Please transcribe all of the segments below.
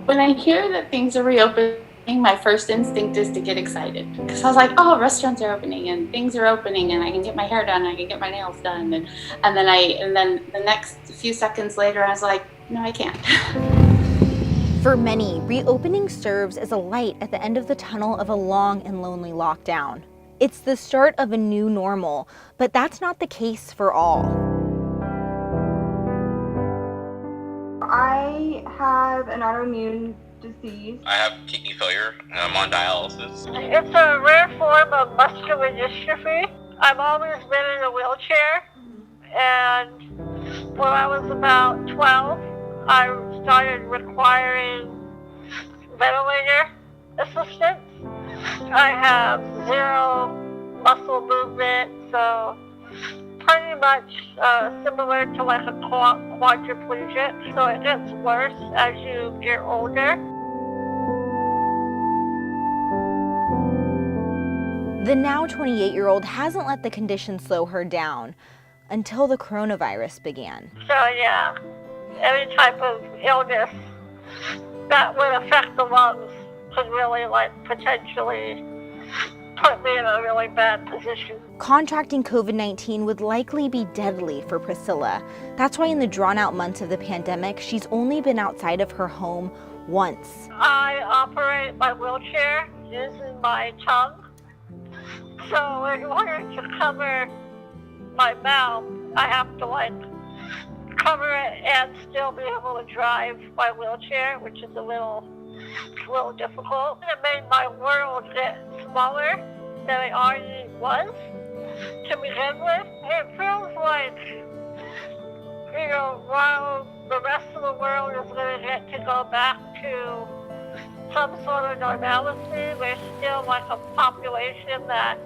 When I hear that things are reopening, my first instinct is to get excited because I was like, "Oh, restaurants are opening and things are opening, and I can get my hair done, I can get my nails done," and then the next few seconds later, I was like, "No, I can't." For many, reopening serves as a light at the end of the tunnel of a long and lonely lockdown. It's the start of a new normal, but that's not the case for all. I have an autoimmune disease. I have kidney failure and I'm on dialysis. It's a rare form of muscular dystrophy. I've always been in a wheelchair, and when I was about 12, I started requiring ventilator assistance. I have zero muscle movement, so pretty much similar to like a quadriplegic. So it gets worse as you get older. The now 28-year-old hasn't let the condition slow her down until the coronavirus began. So yeah, any type of illness that would affect the lungs could really potentially put me in a really bad position. Contracting COVID-19 would likely be deadly for Priscilla. That's why in the drawn-out months of the pandemic, she's only been outside of her home once. I operate my wheelchair using my tongue. So in order to cover my mouth, I have to cover it and still be able to drive my wheelchair, which is a little difficult. It made my world get smaller than it already was to begin with. It feels like, while the rest of the world is going to get to go back to some sort of normalcy, there's still a population that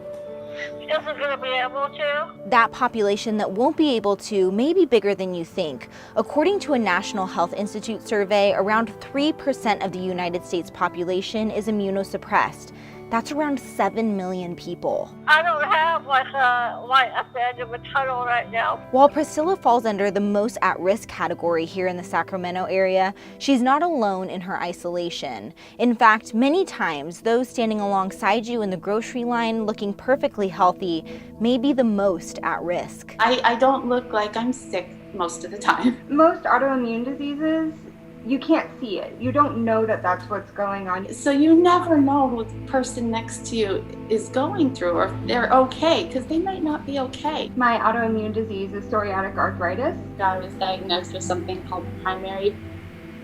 isn't going to be able to. That population that won't be able to may be bigger than you think. According to a National Health Institute survey, around 3% of the United States population is immunosuppressed. That's around 7 million people. I don't have a light at the end of a tunnel right now. While Priscilla falls under the most at-risk category here in the Sacramento area, she's not alone in her isolation. In fact, many times, those standing alongside you in the grocery line looking perfectly healthy may be the most at risk. I don't look like I'm sick most of the time. Most autoimmune diseases, you can't see it. You don't know that that's what's going on. So you never know what the person next to you is going through or if they're okay, because they might not be okay. My autoimmune disease is psoriatic arthritis. I was diagnosed with something called primary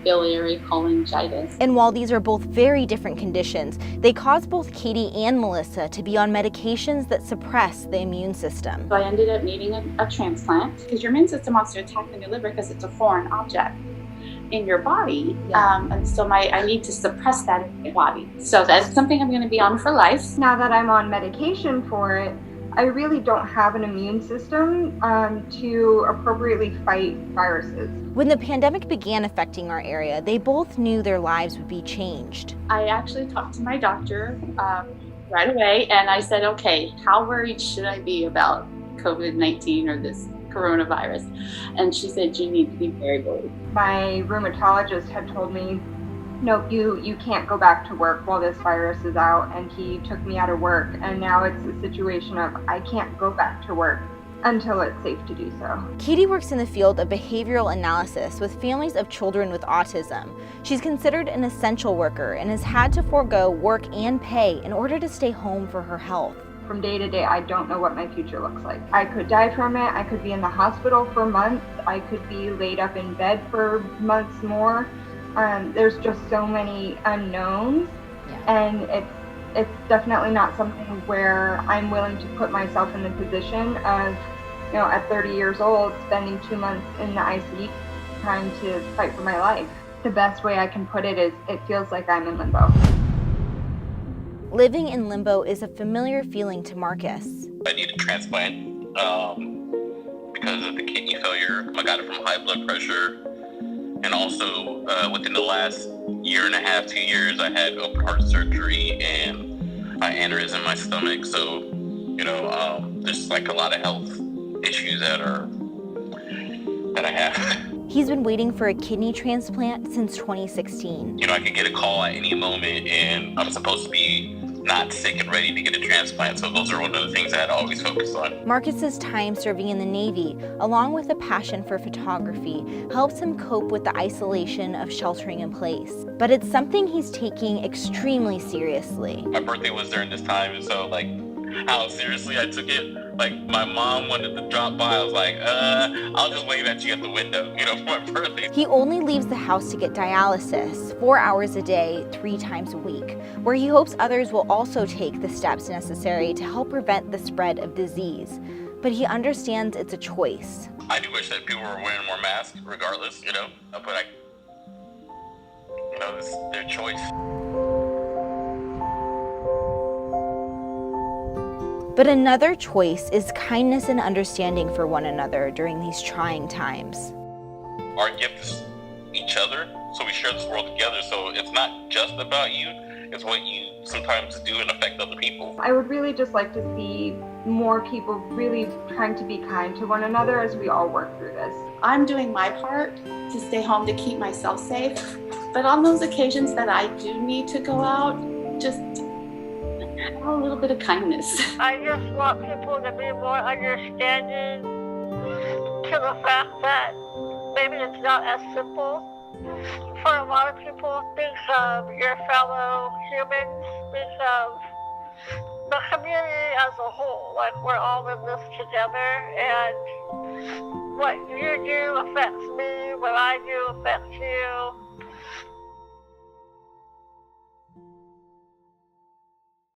biliary cholangitis. And while these are both very different conditions, they cause both Katie and Melissa to be on medications that suppress the immune system. So I ended up needing a transplant because your immune system wants to attack the new liver because it's a foreign object in your body, and so I need to suppress that in my body. So that's something I'm going to be on for life. Now that I'm on medication for it, I really don't have an immune system to appropriately fight viruses. When the pandemic began affecting our area, they both knew their lives would be changed. I actually talked to my doctor right away, and I said, okay, how worried should I be about COVID-19 or this coronavirus? And she said, you need to be very worried. My rheumatologist had told me, no, you can't go back to work while this virus is out, and he took me out of work, and now it's a situation of I can't go back to work until it's safe to do so. Katie works in the field of behavioral analysis with families of children with autism. She's considered an essential worker and has had to forego work and pay in order to stay home for her health. From day to day, I don't know what my future looks like. I could die from it. I could be in the hospital for months. I could be laid up in bed for months more. There's just so many unknowns, and it's definitely not something where I'm willing to put myself in the position of, at 30 years old, spending 2 months in the ICU trying to fight for my life. The best way I can put it is it feels like I'm in limbo. Living in limbo is a familiar feeling to Marcus. I need a transplant because of the kidney failure. I got it from high blood pressure. And also within the last year and a half, 2 years, I had open heart surgery and an aneurysm in my stomach. So, there's a lot of health issues that I have. He's been waiting for a kidney transplant since 2016. I could get a call at any moment, and I'm supposed to be not sick and ready to get a transplant. So those are one of the things I had to always focus on. Marcus's time serving in the Navy, along with a passion for photography, helps him cope with the isolation of sheltering in place. But it's something he's taking extremely seriously. My birthday was during this time, and so how seriously I took it. My mom wanted to drop by. I was like, I'll just wave at you at the window, for my birthday. He only leaves the house to get dialysis 4 hours a day, 3 times a week, where he hopes others will also take the steps necessary to help prevent the spread of disease. But he understands it's a choice. I do wish that people were wearing more masks, regardless, but it's their choice. But another choice is kindness and understanding for one another during these trying times. Our gift is each other, so we share this world together. So it's not just about you, it's what you sometimes do and affect other people. I would really just like to see more people really trying to be kind to one another as we all work through this. I'm doing my part to stay home to keep myself safe, but on those occasions that I do need to go out, just have a little bit of kindness. I just want people to be more understanding to the fact that maybe it's not as simple for a lot of people. Think of your fellow humans, think of the community as a whole. We're all in this together, and what you do affects me, what I do affects you.